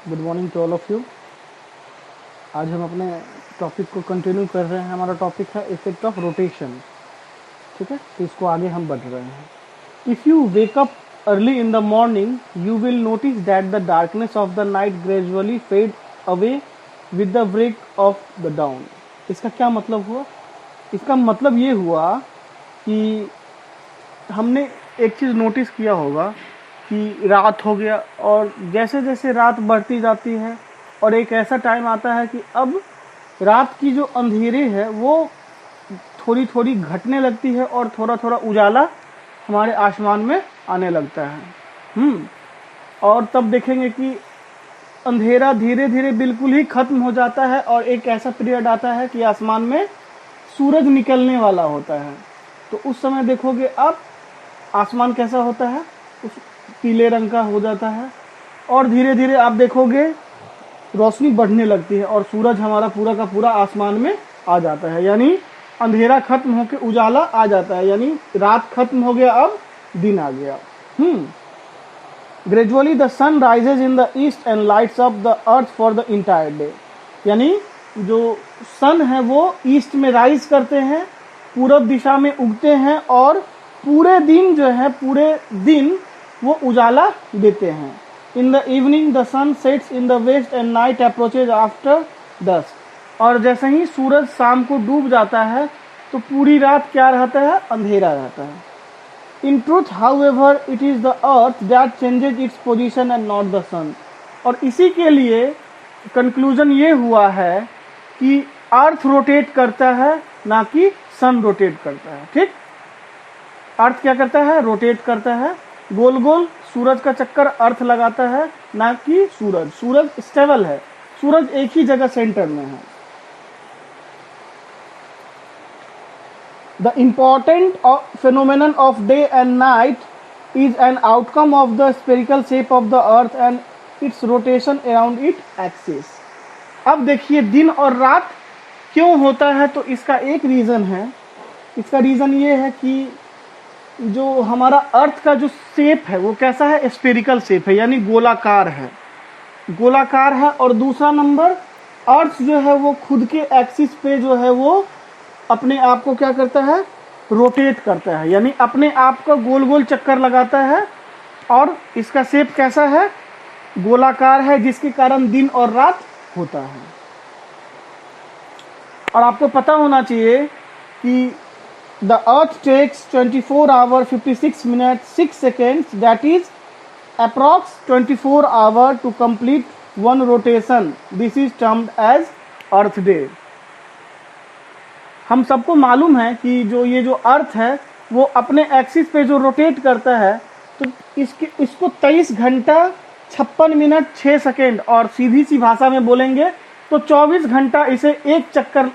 Good morning to all of you. आज हम अपने टॉपिक को कंटिन्यू कर रहे हैं। हमारा टॉपिक है इफेक्ट ऑफ रोटेशन। ठीक है, तो इसको आगे हम बढ़ रहे हैं। If you wake up early in the morning you will notice that the darkness of the night gradually fade away with the break of the dawn. इसका क्या मतलब हुआ? इसका मतलब ये हुआ कि हमने एक चीज़ नोटिस किया होगा कि रात हो गया और जैसे जैसे रात बढ़ती जाती है और एक ऐसा टाइम आता है कि अब रात की जो अंधेरे है वो थोड़ी थोड़ी घटने लगती है और थोड़ा थोड़ा उजाला हमारे आसमान में आने लगता है। और तब देखेंगे कि अंधेरा धीरे धीरे बिल्कुल ही खत्म हो जाता है और एक ऐसा पीरियड आता है कि आसमान में सूरज निकलने वाला होता है। तो उस समय देखोगे अब आसमान कैसा होता है, उस पीले रंग का हो जाता है और धीरे धीरे आप देखोगे रोशनी बढ़ने लगती है और सूरज हमारा पूरा का पूरा आसमान में आ जाता है। यानी अंधेरा खत्म होकर उजाला आ जाता है, यानी रात खत्म हो गया, अब दिन आ गया। Gradually the sun rises in the east and lights up the earth for the entire day. यानी जो सन है वो ईस्ट में राइज करते हैं, पूरब दिशा में उगते हैं और पूरे दिन जो है पूरे दिन वो उजाला देते हैं। In the evening the sun sets in the west and night approaches after dusk. और जैसे ही सूरज शाम को डूब जाता है तो पूरी रात क्या रहता है? अंधेरा रहता है। In truth however it is the earth that changes its position and not the sun. और इसी के लिए कंक्लूजन ये हुआ है कि अर्थ रोटेट करता है, ना कि सन रोटेट करता है। ठीक, अर्थ क्या करता है? रोटेट करता है, गोल गोल सूरज का चक्कर अर्थ लगाता है, ना कि सूरज। सूरज स्टेबल है, सूरज एक ही जगह सेंटर में है। The important phenomenon of day and night is an outcome of the spherical shape of the earth and its rotation around its axis। अब देखिए दिन और रात क्यों होता है, तो इसका एक रीज़न है। इसका रीज़न ये है कि जो हमारा अर्थ का जो शेप है वो कैसा है? स्फेरिकल शेप है, यानी गोलाकार है, गोलाकार है। और दूसरा नंबर, अर्थ जो है वो खुद के एक्सिस पे जो है वो अपने आप को क्या करता है? रोटेट करता है, यानी अपने आप को गोल गोल चक्कर लगाता है। और इसका शेप कैसा है? गोलाकार है, जिसके कारण दिन और रात होता है। और आपको पता होना चाहिए कि the earth takes 24 hour 56 minutes 6 seconds, that is approx 24 hour to complete one rotation. This is termed as earth day। हम सबको मालूम है कि ये जो अर्थ है वो अपने एक्सिस पे जो रोटेट करता है तो इसको 23 घंटा 56 मिनट 6 सेकेंड और सीधी सी भाषा में बोलेंगे तो 24 घंटा इसे एक चक्कर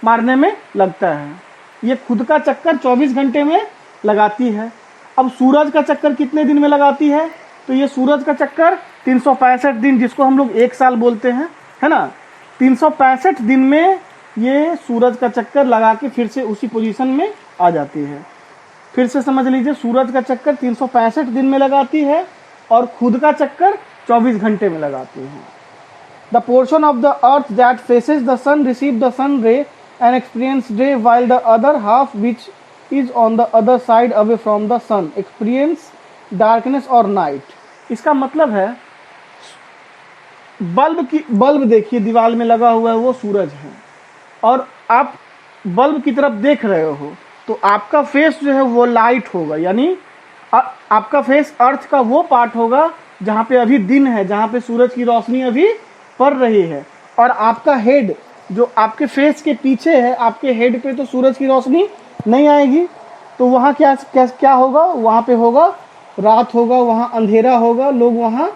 मारने में लगता है। ये खुद का चक्कर 24 घंटे में लगाती है। अब सूरज का चक्कर कितने दिन में लगाती है? तो ये सूरज का चक्कर 365 दिन, जिसको हम लोग एक साल बोलते हैं, है ना। 365 दिन में ये सूरज का चक्कर लगा के फिर से उसी पोजीशन में आ जाती है। फिर से समझ लीजिए, सूरज का चक्कर 365 दिन में लगाती है और खुद का चक्कर 24 घंटे में लगाती है। The portion of the earth that faces the sun receive the sun ray and experience day, while the other half which is on the other side away from the sun experience darkness or night। इसका मतलब है bulb देखिए दीवार में लगा हुआ है, वो सूरज है और आप बल्ब की तरफ देख रहे हो तो आपका फेस जो है वो लाइट होगा, यानी आपका फेस अर्थ का वो पार्ट होगा जहाँ पे अभी दिन है, जहाँ पे सूरज की रोशनी अभी पड़ रही है। और आपका हेड जो आपके फेस के पीछे है, आपके हेड पे तो सूरज की रोशनी नहीं आएगी, तो वहाँ क्या होगा? वहाँ पे होगा रात होगा, वहाँ अंधेरा होगा, लोग वहाँ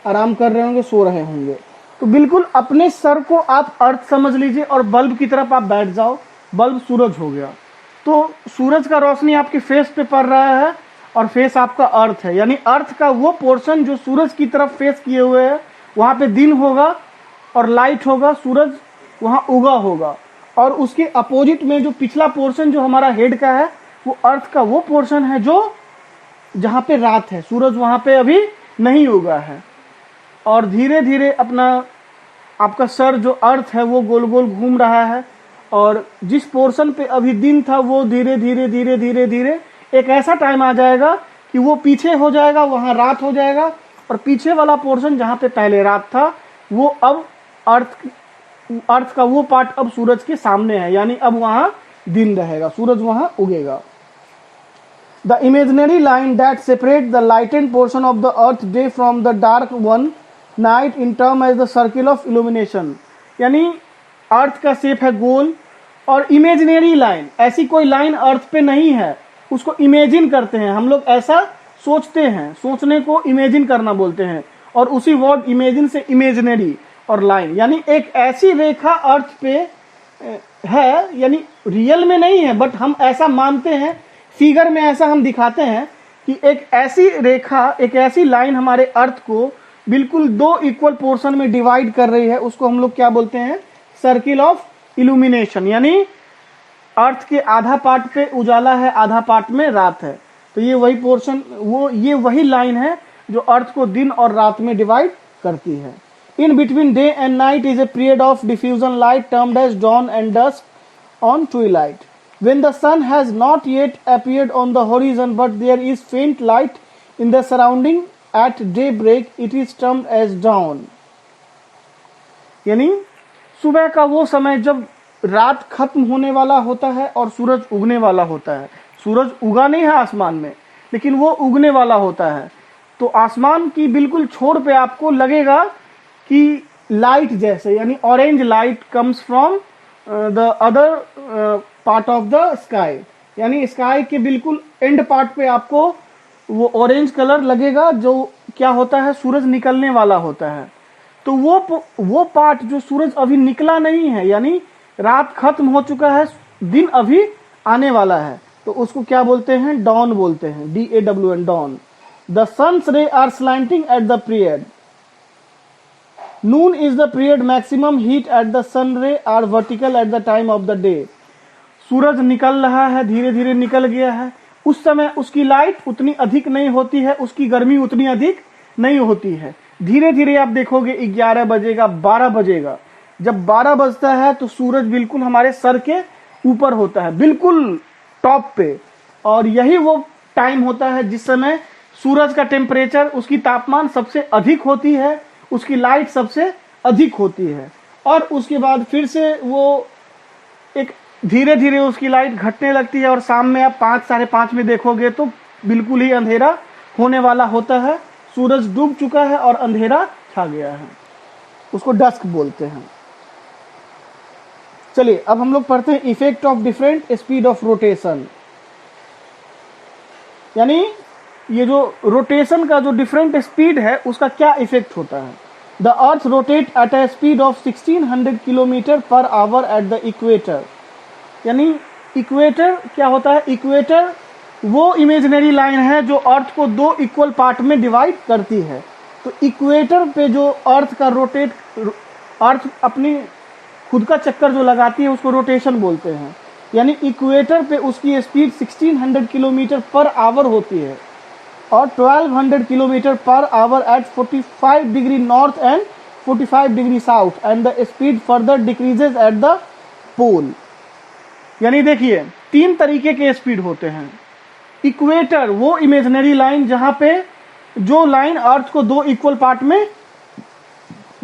आराम कर रहे होंगे, सो रहे होंगे। तो बिल्कुल अपने सर को आप अर्थ समझ लीजिए और बल्ब की तरफ आप बैठ जाओ, बल्ब सूरज हो गया। तो सूरज का रोशनी आपके फेस पे पड़ रहा है और फेस आपका अर्थ है, यानी अर्थ का वो पोर्शन जो सूरज की तरफ फेस किए हुए है, वहाँ पे दिन होगा और लाइट होगा, सूरज वहाँ उगा होगा। और उसके अपोजिट में जो पिछला पोर्शन जो हमारा हेड का है वो अर्थ का वो पोर्शन है जो जहाँ पे रात है, सूरज वहाँ पे अभी नहीं उगा है। और धीरे धीरे अपना आपका सर जो अर्थ है वो गोल गोल घूम रहा है, और जिस पोर्शन पे अभी दिन था वो धीरे धीरे धीरे धीरे धीरे एक ऐसा टाइम आ जाएगा कि वो पीछे हो जाएगा, वहाँ रात हो जाएगा, और पीछे वाला पोर्शन जहाँ पे पहले रात था वो अब अर्थ का वो पार्ट अब सूरज के सामने है, यानी अब वहाँ दिन रहेगा, सूरज वहाँ उगेगा। The imaginary line that separate the lightened portion of the earth day from the dark one night in term as the circle of illumination, यानी अर्थ का शेप है गोल, और इमेजिनरी लाइन, ऐसी कोई लाइन अर्थ पे नहीं है, उसको इमेजिन करते हैं हम लोग, ऐसा सोचते हैं, सोचने को इमेजिन करना बोलते हैं, और उसी वर्ड इमेजिन से इमेजिनरी और लाइन, यानी एक ऐसी रेखा अर्थ पे है, यानी रियल में नहीं है बट हम ऐसा मानते हैं, फिगर में ऐसा हम दिखाते हैं कि एक ऐसी रेखा, एक ऐसी लाइन हमारे अर्थ को बिल्कुल दो इक्वल पोर्शन में डिवाइड कर रही है, उसको हम लोग क्या बोलते हैं, सर्किल ऑफ इल्यूमिनेशन, यानी अर्थ के आधा पार्ट पे उजाला है, आधा पार्ट में रात है, तो ये वही पोर्शन, ये वही लाइन है जो अर्थ को दिन और रात में डिवाइड करती है। In between day and night is a period of diffusion light termed as dawn and dusk on twilight, when the sun has not yet appeared on the horizon but there is faint light in the surrounding at daybreak, it is termed as dawn, यानी सुबह का वो समय जब रात खत्म होने वाला होता है और सूरज उगने वाला होता है। सूरज उगा नहीं है आसमान में, लेकिन वो उगने वाला होता है, तो आसमान की बिल्कुल छोर पे आपको लगेगा कि लाइट जैसे, यानी orange light comes from the other part of the sky, यानी स्काई के बिल्कुल एंड पार्ट पे आपको वो ऑरेंज कलर लगेगा, जो क्या होता है, सूरज निकलने वाला होता है। तो वो पार्ट जो सूरज अभी निकला नहीं है, यानी रात खत्म हो चुका है, दिन अभी आने वाला है, तो उसको क्या बोलते हैं, डॉन बोलते हैं, DAWN, dawn. The sun's ray are slanting at the period noon is the period maximum heat at the sun ray are vertical at the time of the day, सूरज निकल रहा है, धीरे धीरे निकल गया है, उस समय उसकी लाइट उतनी अधिक नहीं होती है, उसकी गर्मी उतनी अधिक नहीं होती है, धीरे धीरे आप देखोगे 11 बजेगा, 12 बजेगा, जब 12 बजता है तो सूरज बिल्कुल हमारे सर के ऊपर होता है, बिल्कुल टॉप पे, और यही वो टाइम होता है जिस समय सूरज का टेम्परेचर, उसकी तापमान सबसे अधिक होती है, उसकी लाइट सबसे अधिक होती है, और उसके बाद फिर से वो एक धीरे धीरे उसकी लाइट घटने लगती है, और शाम में आप 5, 5:30 में देखोगे तो बिल्कुल ही अंधेरा होने वाला होता है, सूरज डूब चुका है और अंधेरा छा गया है, उसको डस्क बोलते हैं। चलिए अब हम लोग पढ़ते हैं effect of different speed of rotation, यानी ये जो रोटेशन का जो डिफरेंट स्पीड है उसका क्या इफेक्ट होता है। The earth rotate at a speed of 1600 kilometre पर आवर एट द इक्वेटर, यानी इक्वेटर क्या होता है, इक्वेटर वो इमेजिनरी लाइन है जो अर्थ को दो इक्वल पार्ट में डिवाइड करती है, तो इक्वेटर पे जो अर्थ का अर्थ अपनी खुद का चक्कर जो लगाती है उसको रोटेशन बोलते हैं, यानी इक्वेटर पे उसकी स्पीड 1600 किलोमीटर पर आवर होती है, और 1200 किलोमीटर पर hour at 45 degree north and 45 degree south, and the speed further decreases at the pole, यानी देखिए 3 तरीके के स्पीड होते हैं। इक्वेटर वो इमेजिनरी लाइन जहां पे जो लाइन अर्थ को दो इक्वल पार्ट में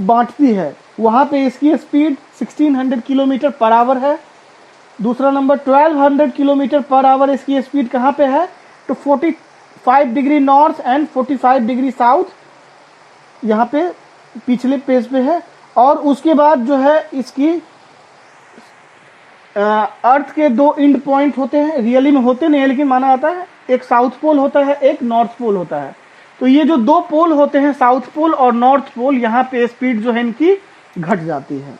बांटती है, वहां पे इसकी स्पीड 1600 किलोमीटर पर आवर है। दूसरा नंबर 1200 किलोमीटर पर आवर इसकी स्पीड कहाँ पे है, तो 45 degree north and 45 degree south, यहाँ पे पिछले पेज पे है। और उसके बाद जो है इसकी अर्थ के 2 एंड पॉइंट होते हैं, रियली में होते नहीं है लेकिन माना जाता है, एक साउथ पोल होता है, एक नॉर्थ पोल होता है। तो ये जो 2 पोल होते हैं, साउथ पोल और नॉर्थ पोल, यहाँ पे स्पीड जो है इनकी घट जाती है।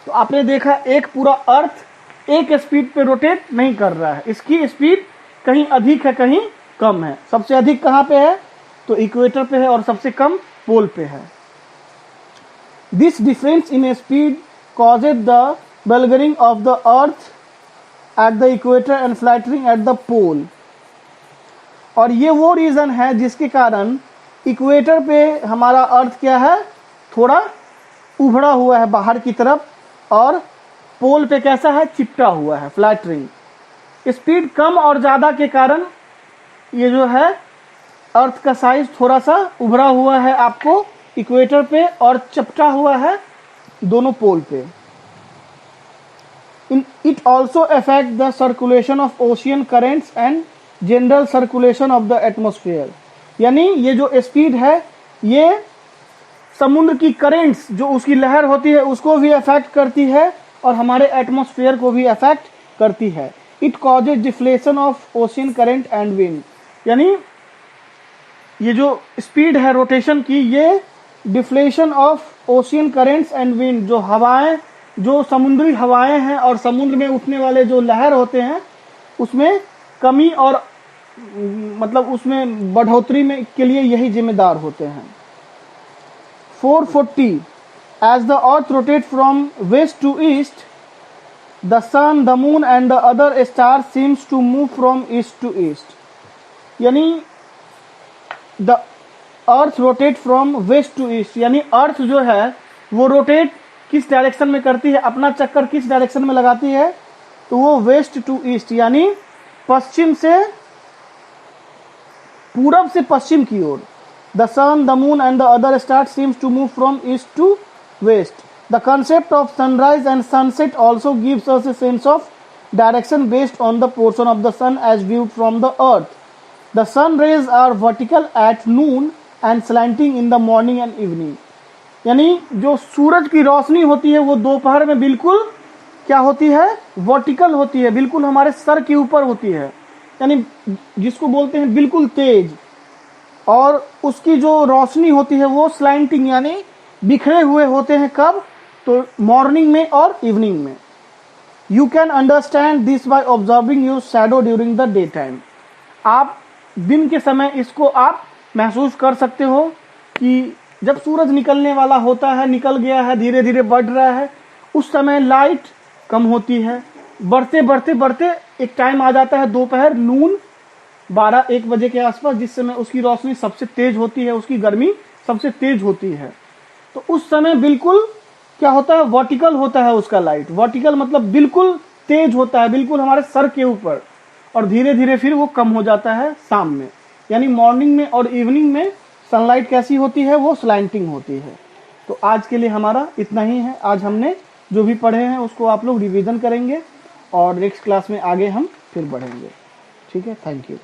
तो आपने देखा एक पूरा अर्थ एक स्पीड पे रोटेट नहीं कर रहा है, इसकी स्पीड कहीं अधिक है कहीं कम है। सबसे अधिक कहाँ पे है, तो इक्वेटर पे है, और सबसे कम पोल पे है। This difference in speed causes the bulging of the earth at the equator and flattering at the pole, और ये वो रीजन है जिसके कारण इक्वेटर पे हमारा अर्थ क्या है, थोड़ा उभड़ा हुआ है बाहर की तरफ, और पोल पे कैसा है, चिपटा हुआ है, फ्लैट रिंग। स्पीड कम और ज़्यादा के कारण ये जो है अर्थ का साइज थोड़ा सा उभरा हुआ है आपको इक्वेटर पे, और चपटा हुआ है दोनों पोल पे। It also affects the circulation of ocean currents and general circulation of the atmosphere। यानी ये जो स्पीड है ये समुद्र की करेंट्स, जो उसकी लहर होती है, उसको भी अफेक्ट करती है और हमारे एटमॉस्फेयर को भी अफेक्ट करती है। It causes deflation of ocean current and wind. यानी ये जो स्पीड है रोटेशन की, ये deflation of ocean currents and wind, जो हवाएं, जो समुद्री हवाएं हैं और समुद्र में उठने वाले जो लहर होते हैं, उसमें कमी और मतलब उसमें बढ़ोतरी में के लिए यही जिम्मेदार होते हैं। 440 As the earth rotates from west to east, the sun, the moon and the other stars seems to move from east to east। यानी the earth rotate from west to east, यानी अर्थ जो है वो रोटेट किस direction में करती है, अपना चक्कर किस डायरेक्शन में लगाती है, तो वो वेस्ट टू ईस्ट, यानी पश्चिम से पूरब से पश्चिम की ओर। The sun, the moon and the other stars seems to move from east to west। The concept of sunrise and sunset also gives us a sense of direction based on the portion of the sun as viewed from the earth। The sun rays are vertical at noon and slanting in the morning and evening। यानी जो सूरज की रोशनी होती है वो दोपहर में बिल्कुल क्या होती है, वर्टिकल होती है, बिल्कुल हमारे सर के ऊपर होती है, यानी जिसको बोलते हैं बिल्कुल तेज, और उसकी जो रोशनी होती है वो स्लैंटिंग यानी बिखरे हुए होते हैं। कब, तो मॉर्निंग में और इवनिंग में। You can understand this by observing your shadow during the day time. आप दिन के समय इसको आप महसूस कर सकते हो कि जब सूरज निकलने वाला होता है, निकल गया है, धीरे धीरे बढ़ रहा है, उस समय लाइट कम होती है, बढ़ते बढ़ते बढ़ते एक टाइम आ जाता है दोपहर नून 12-1 बजे के आसपास, जिस समय उसकी रोशनी सबसे तेज होती है, उसकी गर्मी सबसे तेज होती है। तो उस समय बिल्कुल क्या होता है, वर्टिकल होता है उसका लाइट। वर्टिकल मतलब बिल्कुल तेज होता है, बिल्कुल हमारे सर के ऊपर, और धीरे धीरे फिर वो कम हो जाता है शाम में। यानी मॉर्निंग में और इवनिंग में सनलाइट कैसी होती है, वो स्लैंटिंग होती है। तो आज के लिए हमारा इतना ही है। आज हमने जो भी पढ़े हैं उसको आप लोग रिवीजन करेंगे और नेक्स्ट क्लास में आगे हम फिर बढ़ेंगे। ठीक है, थैंक यू।